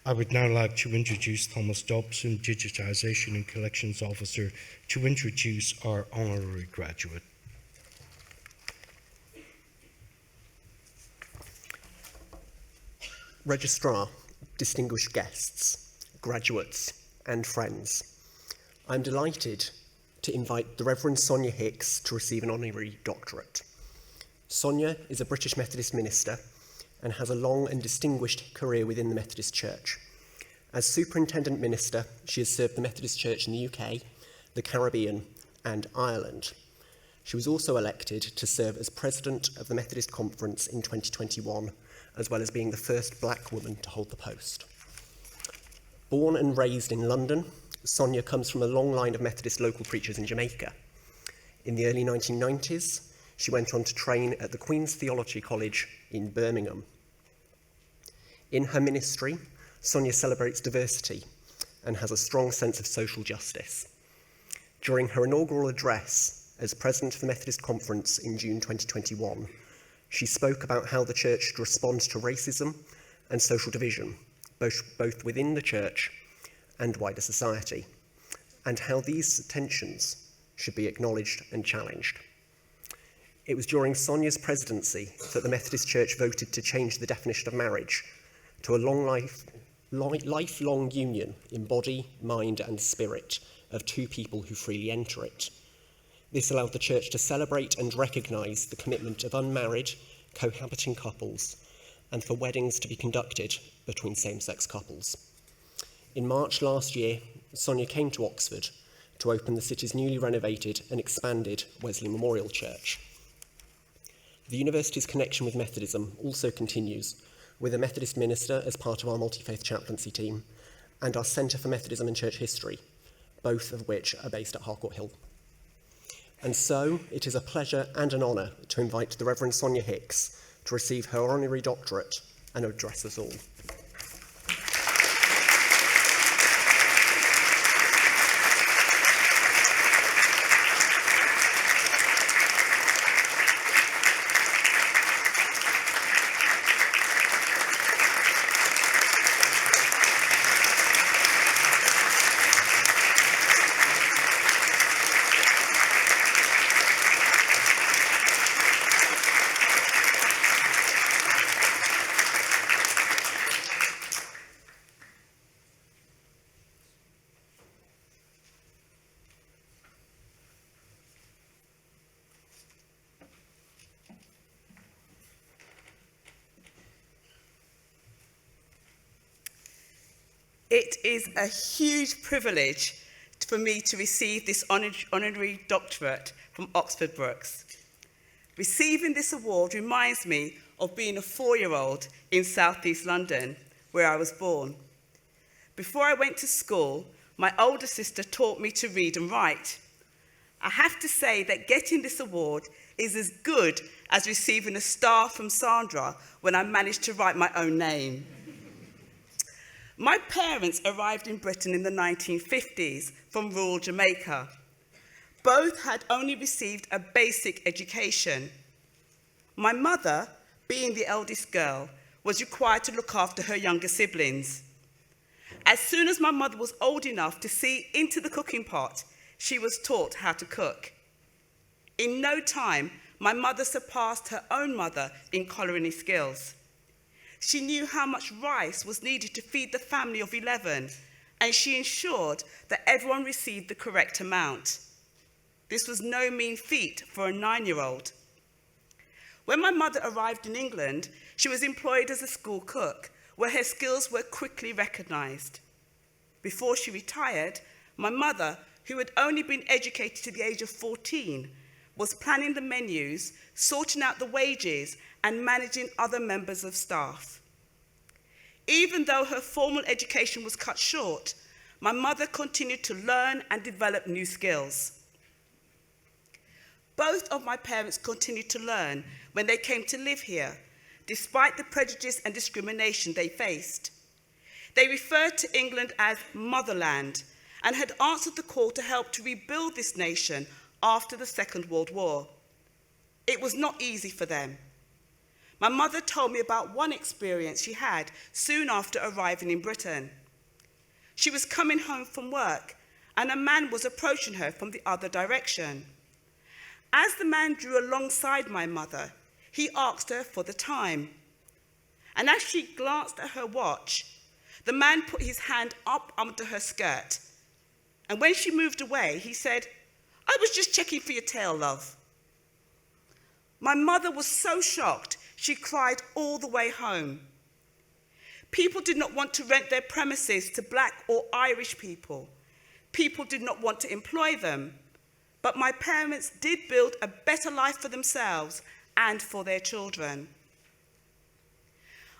I would now like to introduce Thomas Dobson, Digitisation and Collections Officer, to introduce our honorary graduate. Registrar, distinguished guests, graduates and friends, I'm delighted to invite the Rev Sonia Hicks to receive an Honorary Doctorate. Sonia is a British Methodist minister and has a long and distinguished career within the Methodist Church. As Superintendent Minister, she has served the Methodist Church in the UK, the Caribbean and Ireland. She was also elected to serve as President of the Methodist Conference in 2021, as well as being the first black woman to hold the post. Born and raised in London, Sonia comes from a long line of Methodist local preachers in Jamaica. In the early 1990s, she went on to train at the Queen's Theology College in Birmingham. In her ministry, Sonia celebrates diversity and has a strong sense of social justice. During her inaugural address as President of the Methodist Conference in June 2021, she spoke about how the church should respond to racism and social division, both within the church and wider society, and how these tensions should be acknowledged and challenged. It was during Sonia's presidency that the Methodist Church voted to change the definition of marriage to a lifelong union in body, mind and spirit of two people who freely enter it. This allowed the church to celebrate and recognise the commitment of unmarried, cohabiting couples, and for weddings to be conducted between same-sex couples. In March last year, Sonia came to Oxford to open the city's newly renovated and expanded Wesley Memorial Church. The university's connection with Methodism also continues, with a Methodist minister as part of our multi-faith chaplaincy team, and our Centre for Methodism and Church History, both of which are based at Harcourt Hill. And so, it is a pleasure and an honour to invite the Rev Sonia Hicks to receive her Honorary Doctorate and address us all. It is a huge privilege for me to receive this honorary doctorate from Oxford Brookes. Receiving this award reminds me of being a 4-year-old in South East London, where I was born. Before I went to school, my older sister taught me to read and write. I have to say that getting this award is as good as receiving a star from Sandra when I managed to write my own name. My parents arrived in Britain in the 1950s from rural Jamaica. Both had only received a basic education. My mother, being the eldest girl, was required to look after her younger siblings. As soon as my mother was old enough to see into the cooking pot, she was taught how to cook. In no time, my mother surpassed her own mother in culinary skills. She knew how much rice was needed to feed the family of 11, and she ensured that everyone received the correct amount. This was no mean feat for a 9-year-old. When my mother arrived in England, she was employed as a school cook, where her skills were quickly recognised. Before she retired, my mother, who had only been educated to the age of 14, was planning the menus, sorting out the wages, and managing other members of staff. Even though her formal education was cut short, my mother continued to learn and develop new skills. Both of my parents continued to learn when they came to live here, despite the prejudice and discrimination they faced. They referred to England as motherland and had answered the call to help to rebuild this nation after the Second World War. It was not easy for them. My mother told me about one experience she had soon after arriving in Britain. She was coming home from work, and a man was approaching her from the other direction. As the man drew alongside my mother, he asked her for the time. And as she glanced at her watch, the man put his hand up under her skirt. And when she moved away, he said, "I was just checking for your tail, love." My mother was so shocked, she cried all the way home. People did not want to rent their premises to Black or Irish people. People did not want to employ them. But my parents did build a better life for themselves and for their children.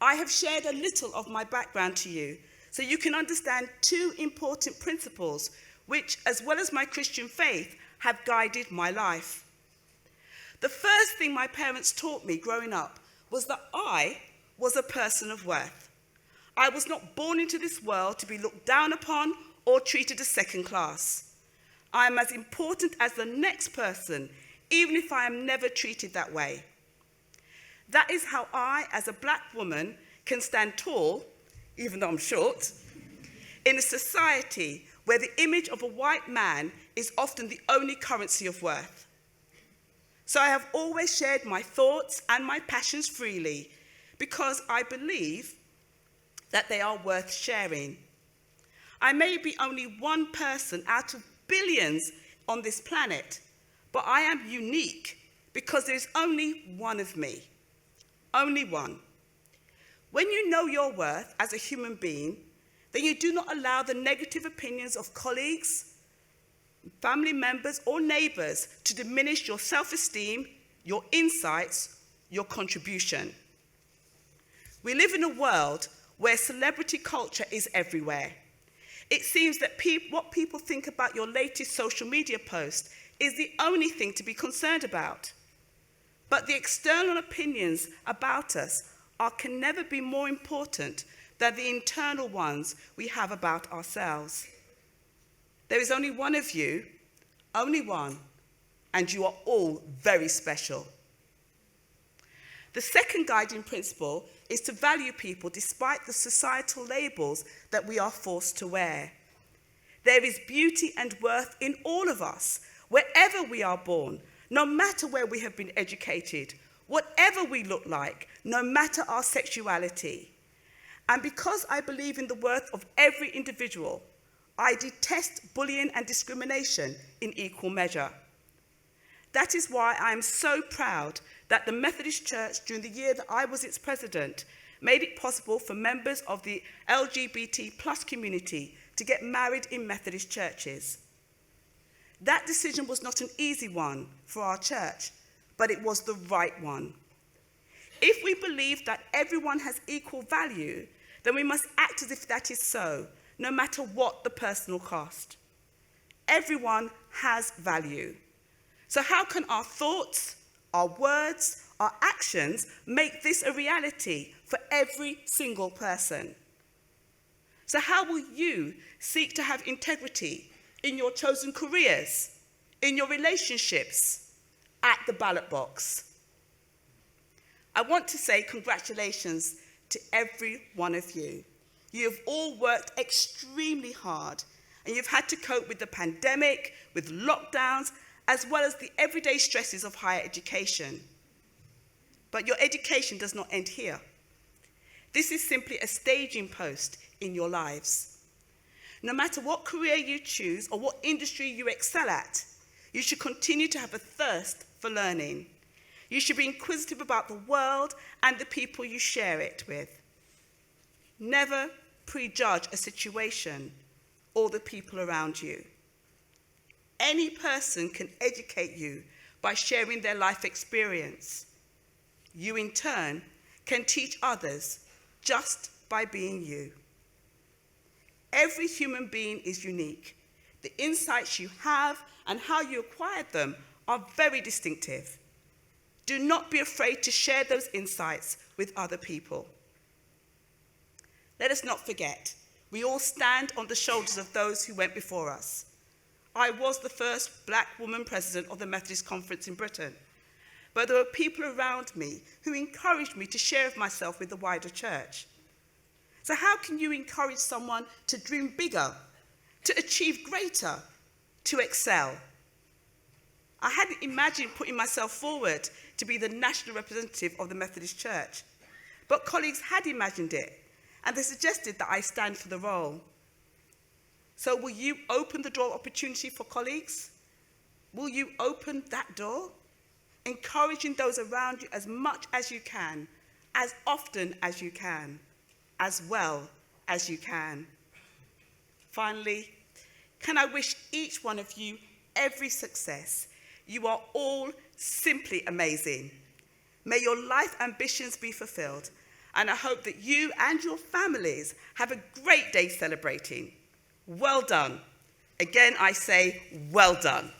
I have shared a little of my background to you so you can understand two important principles which, as well as my Christian faith, have guided my life. The first thing my parents taught me growing up was that I was a person of worth. I was not born into this world to be looked down upon or treated as second class. I am as important as the next person, even if I am never treated that way. That is how I, as a Black woman, can stand tall, even though I'm short, in a society where the image of a white man is often the only currency of worth. So I have always shared my thoughts and my passions freely because I believe that they are worth sharing. I may be only one person out of billions on this planet, but I am unique because there's only one of me. Only one. When you know your worth as a human being, then you do not allow the negative opinions of colleagues, family members, or neighbors to diminish your self-esteem, your insights, your contribution. We live in a world where celebrity culture is everywhere. It seems that what people think about your latest social media post is the only thing to be concerned about. But the external opinions about us can never be more important than the internal ones we have about ourselves. There is only one of you, only one, and you are all very special. The second guiding principle is to value people despite the societal labels that we are forced to wear. There is beauty and worth in all of us, wherever we are born, no matter where we have been educated, whatever we look like, no matter our sexuality. And because I believe in the worth of every individual, I detest bullying and discrimination in equal measure. That is why I am so proud that the Methodist Church, during the year that I was its president, made it possible for members of the LGBT+ community to get married in Methodist churches. That decision was not an easy one for our church, but it was the right one. If we believe that everyone has equal value, then we must act as if that is so, no matter what the personal cost. Everyone has value. So how can our thoughts, our words, our actions make this a reality for every single person? So how will you seek to have integrity in your chosen careers, in your relationships, at the ballot box? I want to say congratulations to every one of you. You have all worked extremely hard, and you've had to cope with the pandemic, with lockdowns, as well as the everyday stresses of higher education. But your education does not end here. This is simply a staging post in your lives. No matter what career you choose or what industry you excel at, you should continue to have a thirst for learning. You should be inquisitive about the world and the people you share it with. Never prejudge a situation or the people around you. Any person can educate you by sharing their life experience. You, in turn, can teach others just by being you. Every human being is unique. The insights you have and how you acquired them are very distinctive. Do not be afraid to share those insights with other people. Let us not forget, we all stand on the shoulders of those who went before us. I was the first Black woman president of the Methodist Conference in Britain. but there were people around me who encouraged me to share of myself with the wider church. So how can you encourage someone to dream bigger, to achieve greater, to excel? I hadn't imagined putting myself forward to be the national representative of the Methodist Church, but colleagues had imagined it, and they suggested that I stand for the role. So will you open the door of opportunity for colleagues? Will you open that door? Encouraging those around you as much as you can, as often as you can, as well as you can. Finally, can I wish each one of you every success? You are all simply amazing. May your life ambitions be fulfilled, and I hope that you and your families have a great day celebrating. Well done. Again, I say, well done.